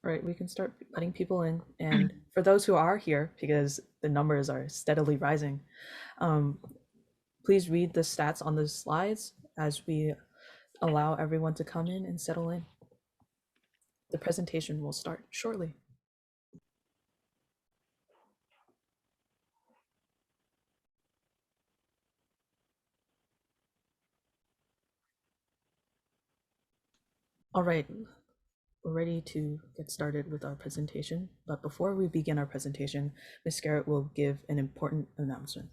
right, we can start letting people in. And for those who are here, because the numbers are steadily rising, please read the stats on the slides as we allow everyone to come in and settle in. The presentation will start shortly. All right, we're ready to get started with our presentation. But before we begin our presentation, Ms. Garrett will give an important announcement.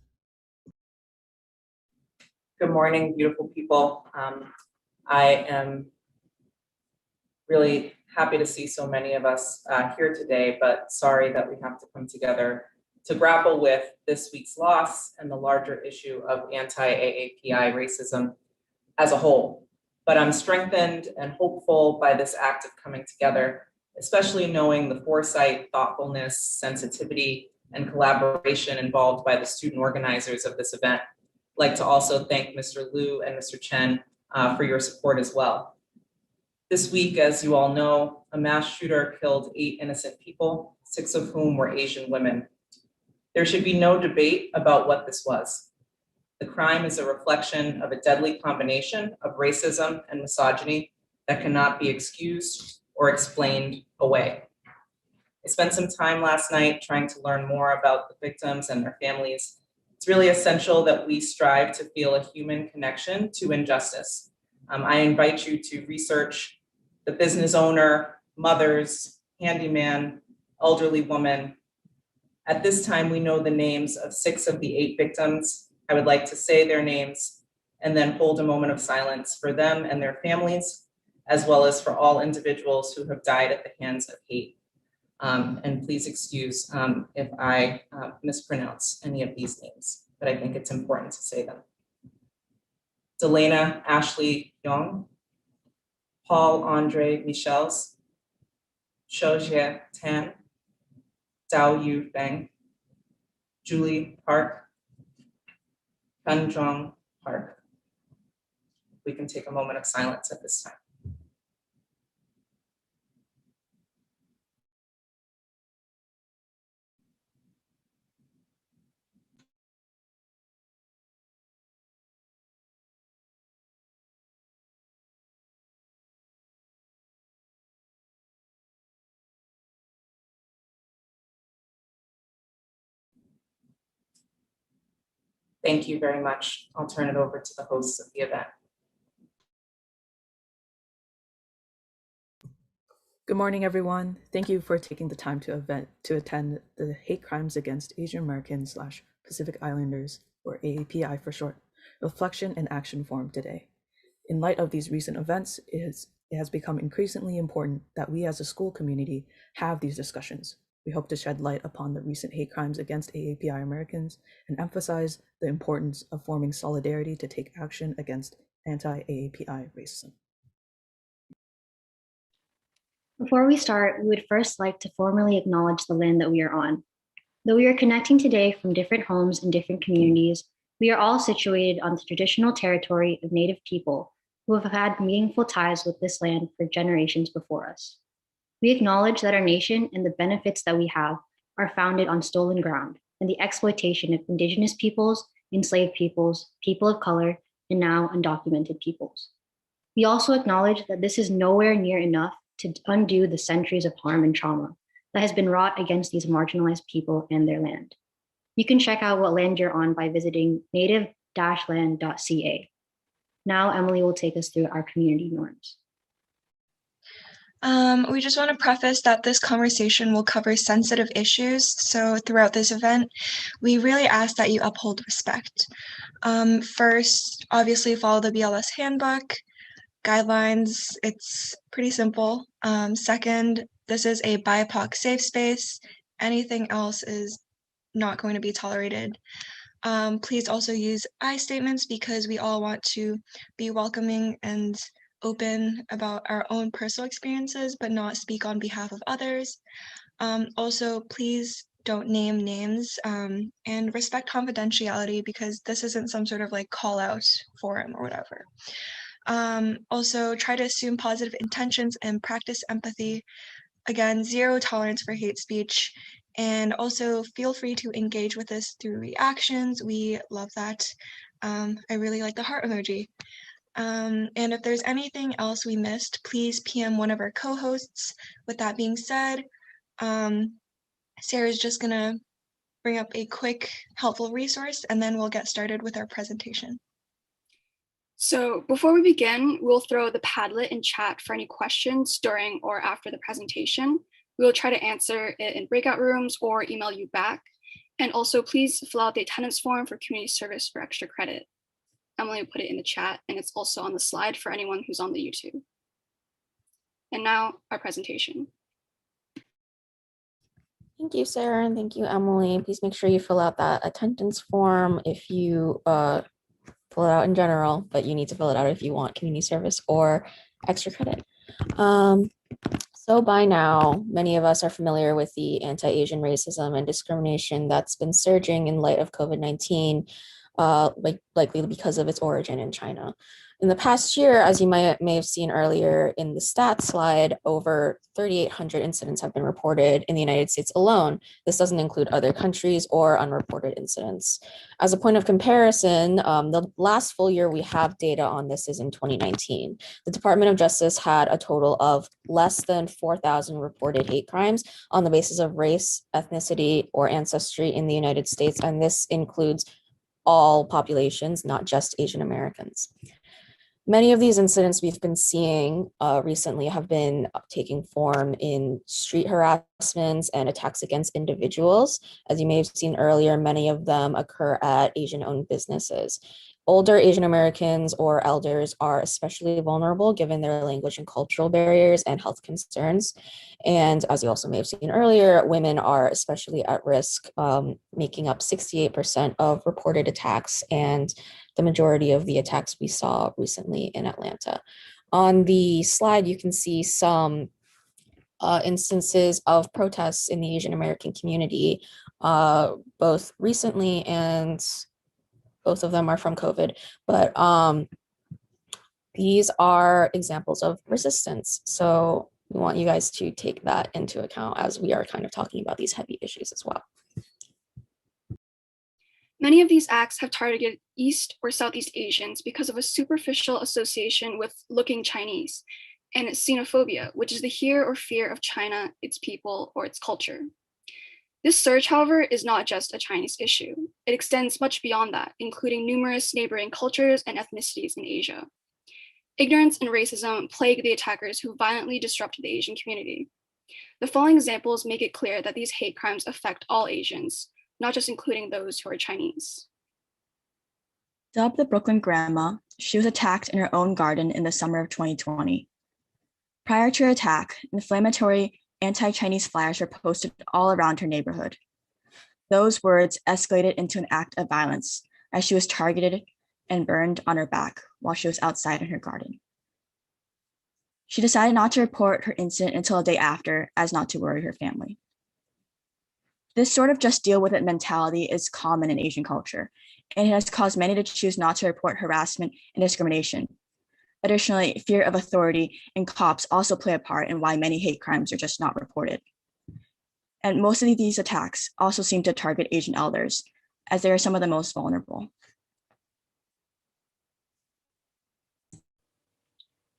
Good morning, beautiful people. I am really happy to see so many of us here today, but sorry that we have to come together to grapple with this week's loss and the larger issue of anti-AAPI racism as a whole. But I'm strengthened and hopeful by this act of coming together, especially knowing the foresight, thoughtfulness, sensitivity, and collaboration involved by the student organizers of this event. I'd like to also thank Mr. Liu and Mr. Chen for your support as well. This week, as you all know, a mass shooter killed 8 innocent people, 6 of whom were Asian women. There should be no debate about what this was. The crime is a reflection of a deadly combination of racism and misogyny that cannot be excused or explained away. I spent some time last night trying to learn more about the victims and their families. It's really essential that we strive to feel a human connection to injustice. I invite you to research the business owner, mothers, handyman, elderly woman. At this time, we know the names of 6 of the 8 victims. I would like to say their names and then hold a moment of silence for them and their families, as well as for all individuals who have died at the hands of hate. And please excuse if I mispronounce any of these names, but I think it's important to say them. Delana Ashley Young, Paul Andre Michels, Shojie Tan, Dao Yu Feng, Julie Park, Kanjong Park. We can take a moment of silence at this time. Thank you very much. I'll turn it over to the hosts of the event. Good morning, everyone. Thank you for taking the time to attend the Hate Crimes Against Asian Americans / Pacific Islanders, or AAPI for short, Reflection and Action Forum today. In light of these recent events, it has become increasingly important that we as a school community have these discussions. We hope to shed light upon the recent hate crimes against AAPI Americans and emphasize the importance of forming solidarity to take action against anti-AAPI racism. Before we start, we would first like to formally acknowledge the land that we are on. Though we are connecting today from different homes and different communities, we are all situated on the traditional territory of Native people who have had meaningful ties with this land for generations before us. We acknowledge that our nation and the benefits that we have are founded on stolen ground and the exploitation of Indigenous peoples, enslaved peoples, people of color, and now undocumented peoples. We also acknowledge that this is nowhere near enough to undo the centuries of harm and trauma that has been wrought against these marginalized people and their land. You can check out what land you're on by visiting native-land.ca. Now, Emily will take us through our community norms. We just want to preface that this conversation will cover sensitive issues. So throughout this event, we really ask that you uphold respect. First, obviously follow the BLS handbook guidelines. It's pretty simple. Second, this is a BIPOC safe space. Anything else is not going to be tolerated. Please also use I statements because we all want to be welcoming and open about our own personal experiences, but not speak on behalf of others. Also, please don't name names and respect confidentiality because this isn't some sort of like call out forum or whatever. Also, try to assume positive intentions and practice empathy. again, zero tolerance for hate speech. And also feel free to engage with us through reactions. We love that. I really like the heart emoji. And if there's anything else we missed, please PM one of our co-hosts. With that being said, Sarah's just gonna bring up a quick helpful resource and then we'll get started with our presentation. So before we begin, we'll throw the Padlet in chat for any questions during or after the presentation. We will try to answer it in breakout rooms or email you back. And also please fill out the attendance form for community service for extra credit. Emily will put it in the chat and it's also on the slide for anyone who's on the YouTube. And now our presentation. Thank you, Sarah, and thank you, Emily. Please make sure you fill out that attendance form if you fill it out in general, but you need to fill it out if you want community service or extra credit. So by now, many of us are familiar with the anti-Asian racism and discrimination that's been surging in light of COVID-19, likely because of its origin in China. In the past year, as you may have seen earlier in the stats slide, over 3,800 incidents have been reported in the United States alone. This doesn't include other countries or unreported incidents. As a point of comparison, the last full year we have data on this is in 2019. The Department of Justice had a total of less than 4,000 reported hate crimes on the basis of race, ethnicity, or ancestry in the United States, and this includes all populations, not just Asian Americans. Many of these incidents we've been seeing recently have been taking form in street harassments and attacks against individuals. As you may have seen earlier, many of them occur at Asian-owned businesses. Older Asian Americans or elders are especially vulnerable given their language and cultural barriers and health concerns. And as you also may have seen earlier, women are especially at risk, making up 68% of reported attacks and the majority of the attacks we saw recently in Atlanta. On the slide, you can see some instances of protests in the Asian American community, both recently and both of them are from COVID, but these are examples of resistance. So we want you guys to take that into account as we are kind of talking about these heavy issues as well. Many of these acts have targeted East or Southeast Asians because of a superficial association with looking Chinese and xenophobia, which is the fear or fear of China, its people, or its culture. This surge, however, is not just a Chinese issue. It extends much beyond that, including numerous neighboring cultures and ethnicities in Asia. Ignorance and racism plague the attackers who violently disrupted the Asian community. The following examples make it clear that these hate crimes affect all Asians, not just including those who are Chinese. Dubbed the Brooklyn Grandma, she was attacked in her own garden in the summer of 2020. Prior to her attack, inflammatory anti-Chinese flyers were posted all around her neighborhood. Those words escalated into an act of violence as she was targeted and burned on her back while she was outside in her garden. She decided not to report her incident until a day after, as not to worry her family. This sort of just deal with it mentality is common in Asian culture, and it has caused many to choose not to report harassment and discrimination. Additionally, fear of authority and cops also play a part in why many hate crimes are just not reported. And most of these attacks also seem to target Asian elders, as they are some of the most vulnerable.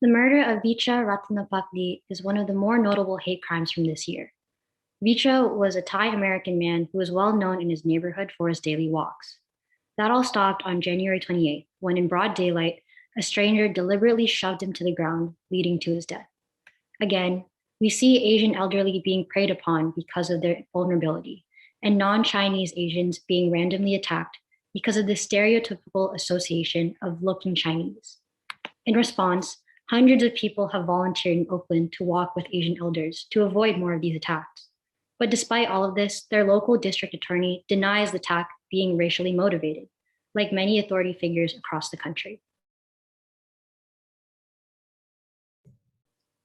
The murder of Vicha Ratanapakdi is one of the more notable hate crimes from this year. Vicha was a Thai-American man who was well known in his neighborhood for his daily walks. That all stopped on January 28th, when in broad daylight, a stranger deliberately shoved him to the ground, leading to his death. Again, we see Asian elderly being preyed upon because of their vulnerability, and non-Chinese Asians being randomly attacked because of the stereotypical association of looking Chinese. In response, hundreds of people have volunteered in Oakland to walk with Asian elders to avoid more of these attacks. But despite all of this, their local district attorney denies the attack being racially motivated, like many authority figures across the country.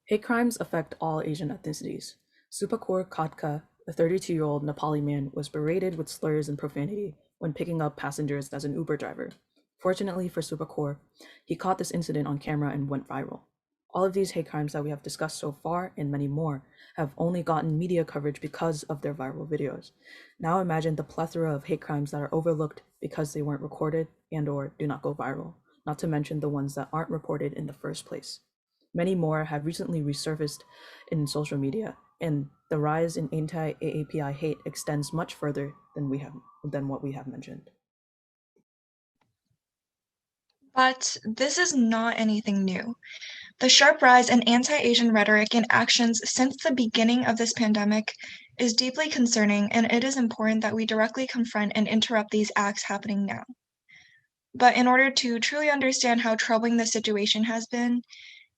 Hate crimes affect all Asian ethnicities. Supakor Katka, a 32-year-old Nepali man, was berated with slurs and profanity when picking up passengers as an Uber driver. Fortunately for Supakor, he caught this incident on camera and went viral. All of these hate crimes that we have discussed so far, and many more, have only gotten media coverage because of their viral videos. Now imagine the plethora of hate crimes that are overlooked because they weren't recorded and/or do not go viral, not to mention the ones that aren't reported in the first place. Many more have recently resurfaced in social media, and the rise in anti-AAPI hate extends much further than what we have mentioned. But this is not anything new. The sharp rise in anti-Asian rhetoric and actions since the beginning of this pandemic is deeply concerning, and it is important that we directly confront and interrupt these acts happening now. But in order to truly understand how troubling the situation has been,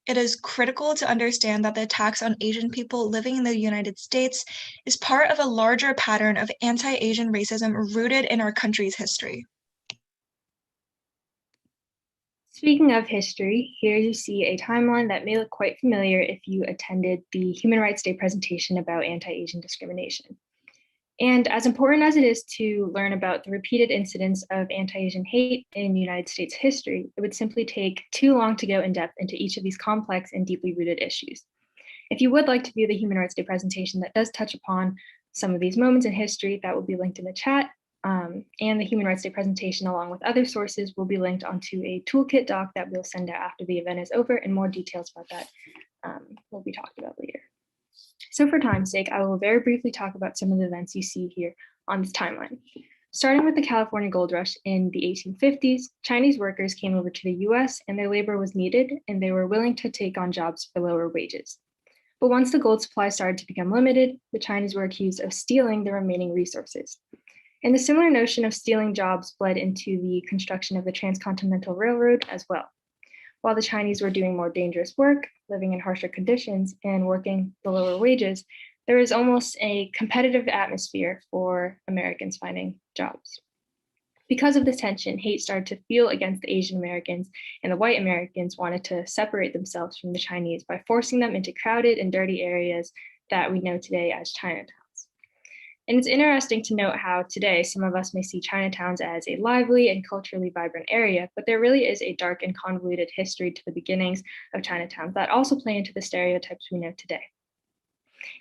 it is critical to understand that the attacks on Asian people living in the United States is part of a larger pattern of anti-Asian racism rooted in our country's history. Speaking of history, here you see a timeline that may look quite familiar if you attended the Human Rights Day presentation about anti-Asian discrimination. And as important as it is to learn about the repeated incidents of anti-Asian hate in United States history, it would simply take too long to go in depth into each of these complex and deeply rooted issues. If you would like to view the Human Rights Day presentation that does touch upon some of these moments in history, that will be linked in the chat. And the Human Rights Day presentation, along with other sources, will be linked onto a toolkit doc that we'll send out after the event is over, and more details about that will be talked about later. So for time's sake, I will very briefly talk about some of the events you see here on this timeline. Starting with the California Gold Rush in the 1850s, Chinese workers came over to the US and their labor was needed, and they were willing to take on jobs for lower wages. But once the gold supply started to become limited, the Chinese were accused of stealing the remaining resources. And the similar notion of stealing jobs bled into the construction of the Transcontinental Railroad as well. While the Chinese were doing more dangerous work, living in harsher conditions, and working the lower wages, there was almost a competitive atmosphere for Americans finding jobs. Because of this tension, hate started to fuel against the Asian Americans, and the white Americans wanted to separate themselves from the Chinese by forcing them into crowded and dirty areas that we know today as Chinatowns. And it's interesting to note how today some of us may see Chinatowns as a lively and culturally vibrant area, but there really is a dark and convoluted history to the beginnings of Chinatowns that also play into the stereotypes we know today.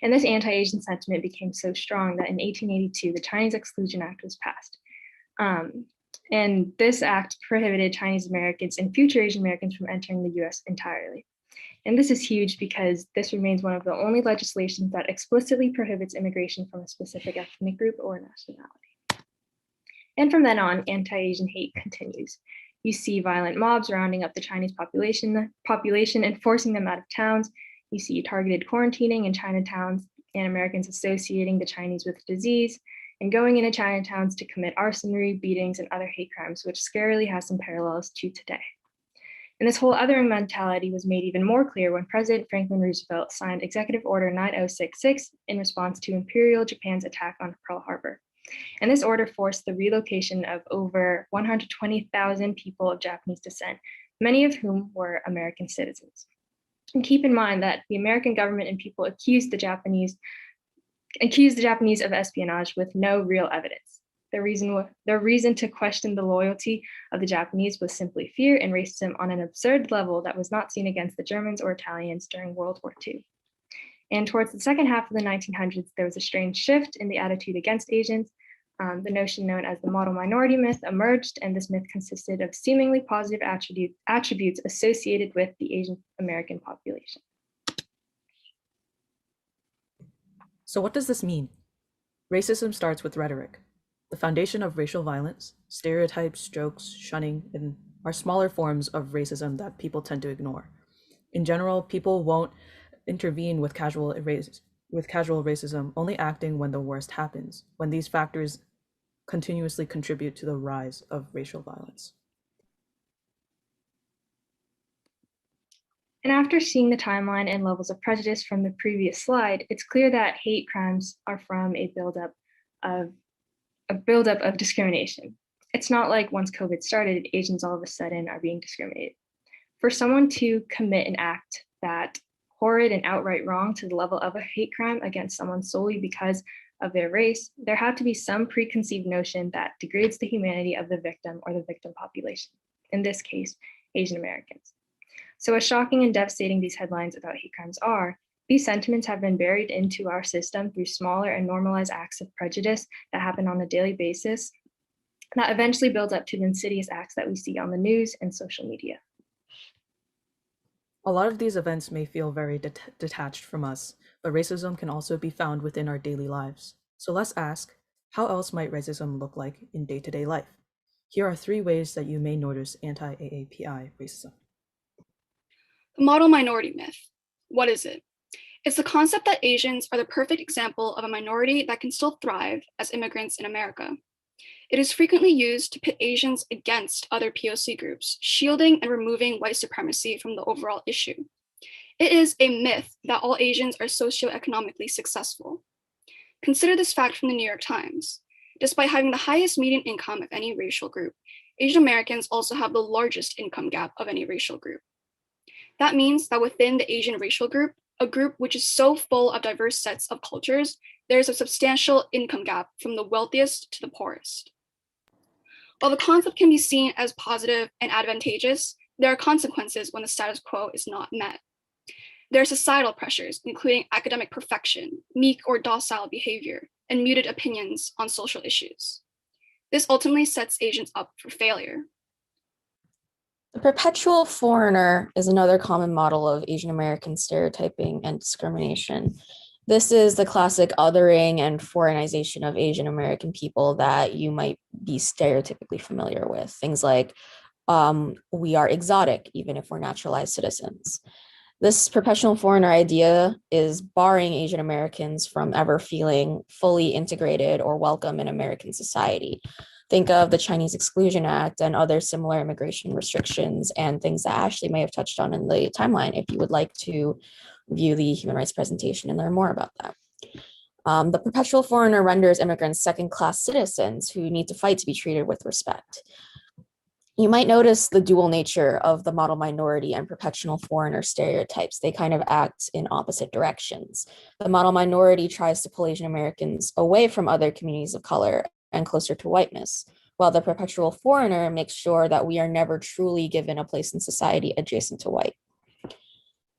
And this anti-Asian sentiment became so strong that in 1882, the Chinese Exclusion Act was passed. And this act prohibited Chinese Americans and future Asian Americans from entering the US entirely. And this is huge because this remains one of the only legislations that explicitly prohibits immigration from a specific ethnic group or nationality. And from then on, anti-Asian hate continues. You see violent mobs rounding up the Chinese population and forcing them out of towns. You see targeted quarantining in Chinatowns and Americans associating the Chinese with disease and going into Chinatowns to commit arsonery, beatings, and other hate crimes, which scarily has some parallels to today. And this whole othering mentality was made even more clear when President Franklin Roosevelt signed Executive Order 9066 in response to Imperial Japan's attack on Pearl Harbor. And this order forced the relocation of over 120,000 people of Japanese descent, many of whom were American citizens. And keep in mind that the American government and people accused the Japanese of espionage with no real evidence. The reason to question the loyalty of the Japanese was simply fear and racism on an absurd level that was not seen against the Germans or Italians during World War II. And towards the second half of the 1900s, there was a strange shift in the attitude against Asians. The notion known as the model minority myth emerged, and this myth consisted of seemingly positive attributes associated with the Asian American population. So what does this mean? Racism starts with rhetoric. The foundation of racial violence, stereotypes, jokes, shunning, and are smaller forms of racism that people tend to ignore. In general, people won't intervene with casual racism, only acting when the worst happens, when these factors continuously contribute to the rise of racial violence. And after seeing the timeline and levels of prejudice from the previous slide, it's clear that hate crimes are from a buildup of discrimination. It's not like once COVID started, Asians all of a sudden are being discriminated. For someone to commit an act that horrid and outright wrong to the level of a hate crime against someone solely because of their race, there had to be some preconceived notion that degrades the humanity of the victim or the victim population, in this case, Asian Americans. So as shocking and devastating these headlines about hate crimes are, these sentiments have been buried into our system through smaller and normalized acts of prejudice that happen on a daily basis that eventually builds up to the insidious acts that we see on the news and social media. A lot of these events may feel very detached from us, but racism can also be found within our daily lives. So let's ask, how else might racism look like in day-to-day life? Here are 3 ways that you may notice anti-AAPI racism. The model minority myth. What is it? It's the concept that Asians are the perfect example of a minority that can still thrive as immigrants in America. It is frequently used to pit Asians against other POC groups, shielding and removing white supremacy from the overall issue. It is a myth that all Asians are socioeconomically successful. Consider this fact from the New York Times. Despite having the highest median income of any racial group, Asian Americans also have the largest income gap of any racial group. That means that within the Asian racial group, a group which is so full of diverse sets of cultures, there is a substantial income gap from the wealthiest to the poorest. While the concept can be seen as positive and advantageous, there are consequences when the status quo is not met. There are societal pressures, including academic perfection, meek or docile behavior, and muted opinions on social issues. This ultimately sets Asians up for failure. The perpetual foreigner is another common model of Asian American stereotyping and discrimination. This is the classic othering and foreignization of Asian American people that you might be stereotypically familiar with. Things like we are exotic, even if we're naturalized citizens. This perpetual foreigner idea is barring Asian Americans from ever feeling fully integrated or welcome in American society. Think of the Chinese Exclusion Act and other similar immigration restrictions and things that Ashley may have touched on in the timeline if you would like to view the human rights presentation and learn more about that. The perpetual foreigner renders immigrants second-class citizens who need to fight to be treated with respect. You might notice the dual nature of the model minority and perpetual foreigner stereotypes. They kind of act in opposite directions. The model minority tries to pull Asian Americans away from other communities of color and closer to whiteness, while the perpetual foreigner makes sure that we are never truly given a place in society adjacent to white.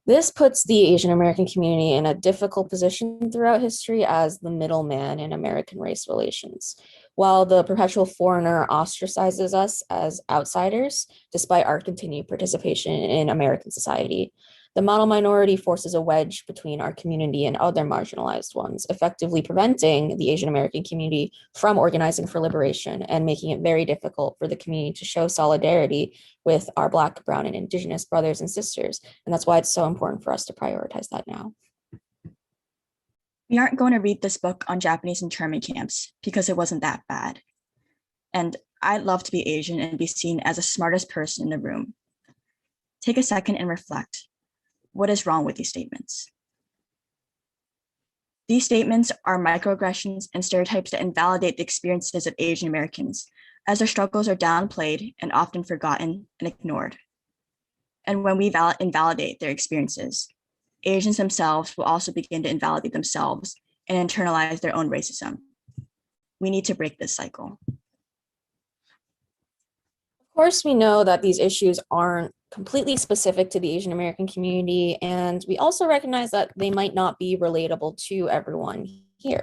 This puts the Asian American community in a difficult position throughout history as the middleman in American race relations. While the perpetual foreigner ostracizes us as outsiders, despite our continued participation in American society, the model minority forces a wedge between our community and other marginalized ones, effectively preventing the Asian American community from organizing for liberation and making it very difficult for the community to show solidarity with our Black, Brown, and Indigenous brothers and sisters. And that's why it's so important for us to prioritize that now. We aren't going to read this book on Japanese internment camps because it wasn't that bad. And I'd love to be Asian and be seen as the smartest person in the room. Take a second and reflect. What is wrong with these statements? These statements are microaggressions and stereotypes that invalidate the experiences of Asian Americans, as their struggles are downplayed and often forgotten and ignored. And when we invalidate their experiences, Asians themselves will also begin to invalidate themselves and internalize their own racism. We need to break this cycle. Of course, we know that these issues aren't completely specific to the Asian American community, and we also recognize that they might not be relatable to everyone here.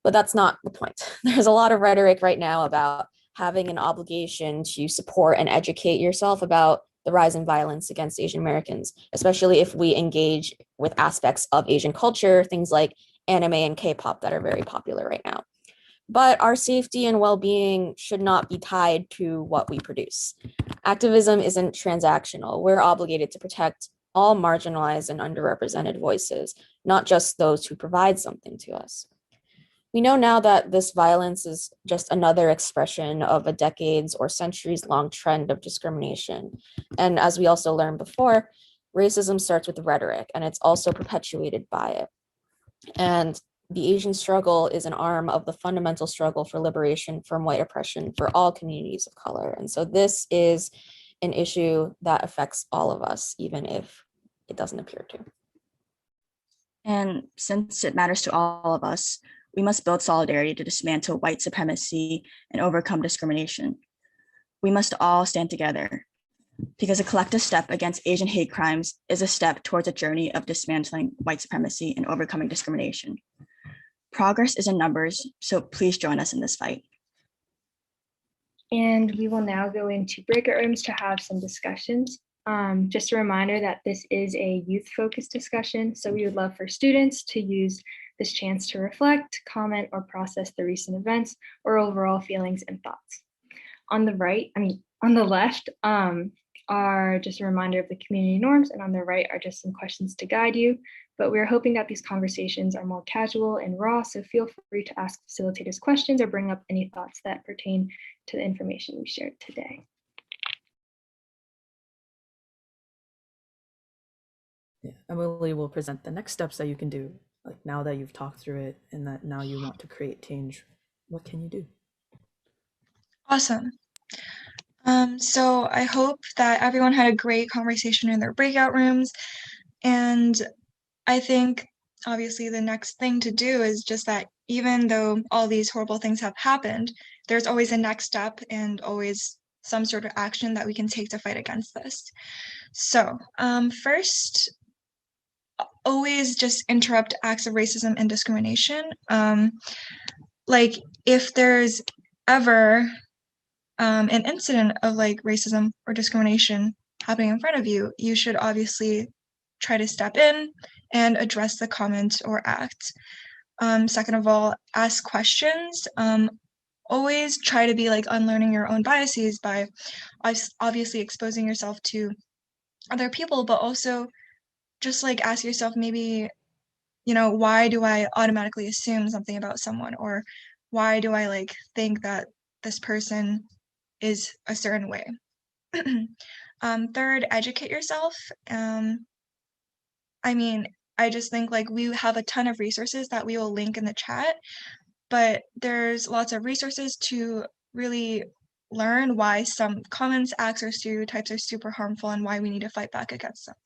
But that's not the point. There's a lot of rhetoric right now about having an obligation to support and educate yourself about the rise in violence against Asian Americans, especially if we engage with aspects of Asian culture, things like anime and K-pop that are very popular right now. But our safety and well-being should not be tied to what we produce. Activism isn't transactional. We're obligated to protect all marginalized and underrepresented voices, not just those who provide something to us. We know now that this violence is just another expression of a decades or centuries-long trend of discrimination. And as we also learned before, racism starts with rhetoric, and it's also perpetuated by it. And the Asian struggle is an arm of the fundamental struggle for liberation from white oppression for all communities of color. And so this is an issue that affects all of us, even if it doesn't appear to. And since it matters to all of us, we must build solidarity to dismantle white supremacy and overcome discrimination. We must all stand together. because a collective step against Asian hate crimes is a step towards a journey of dismantling white supremacy and overcoming discrimination. Progress is in numbers, so please join us in this fight. And we will now go into breakout rooms to have some discussions. Just a reminder that this is a youth-focused discussion, so we would love for students to use this chance to reflect, comment, or process the recent events or overall feelings and thoughts. On the left are just a reminder of the community norms, and on the right are just some questions to guide you. But we're hoping that these conversations are more casual and raw, so feel free to ask facilitators questions or bring up any thoughts that pertain to the information we shared today. Yeah, Emily will present the next steps that you can do, like now that you've talked through it and that now you want to create change. What can you do? Awesome. So I hope that everyone had a great conversation in their breakout rooms. And I think obviously the next thing to do is just that even though all these horrible things have happened, there's always a next step and always some sort of action that we can take to fight against this. So first, always just interrupt acts of racism and discrimination. Like if there's ever an incident of like racism or discrimination happening in front of you, you should obviously try to step in and address the comment or act. Second of all, ask questions. Always try to be like unlearning your own biases by obviously exposing yourself to other people, but also just like ask yourself maybe, you know, why do I automatically assume something about someone, or why do I like think that this person is a certain way. Third, educate yourself. I mean, I just think like we have a ton of resources that we will link in the chat, but there's lots of resources to really learn why some comments, acts, or stereotypes are super harmful and why we need to fight back against them.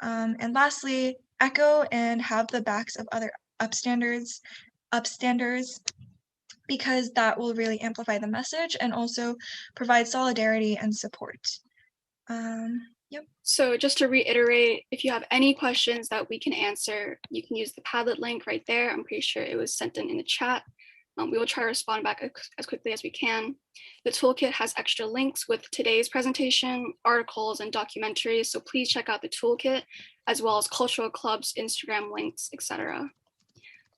And lastly, echo and have the backs of other upstanders, because that will really amplify the message and also provide solidarity and support. Yep. So just to reiterate, if you have any questions that we can answer, you can use the Padlet link right there. I'm pretty sure it was sent in the chat. We will try to respond back as quickly as we can. The toolkit has extra links with today's presentation, articles, and documentaries, so please check out the toolkit, as well as cultural clubs, Instagram links, etc.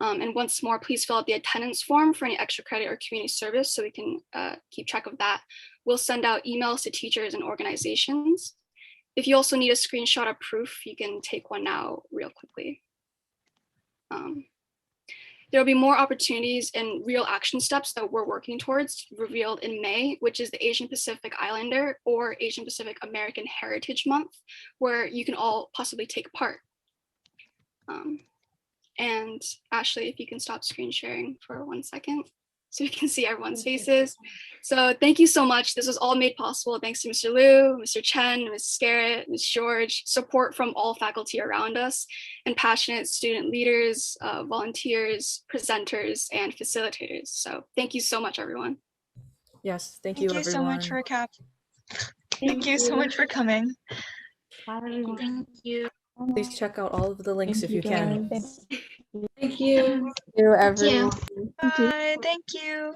And once more, please fill out the attendance form for any extra credit or community service so we can keep track of that. We'll send out emails to teachers and organizations. If you also need a screenshot of proof, you can take one now real quickly. There will be more opportunities and real action steps that we're working towards revealed in May, which is the Asian Pacific Islander or Asian Pacific American Heritage Month, where you can all possibly take part. And Ashley, if you can stop screen sharing for 1 second so we can see everyone's faces. So thank you so much. This was all made possible thanks to Mr. Liu, Mr. Chen, Ms. Scarrett, Ms. George, support from all faculty around us, and passionate student leaders, volunteers, presenters, and facilitators. So thank you so much, everyone. Yes, thank you, everyone. So much for Cap. Thank you so much for coming. Bye, everyone. Thank you. Please check out all of the links if you can. Guys. Thank you. Thank you, everyone. Bye. Thank you.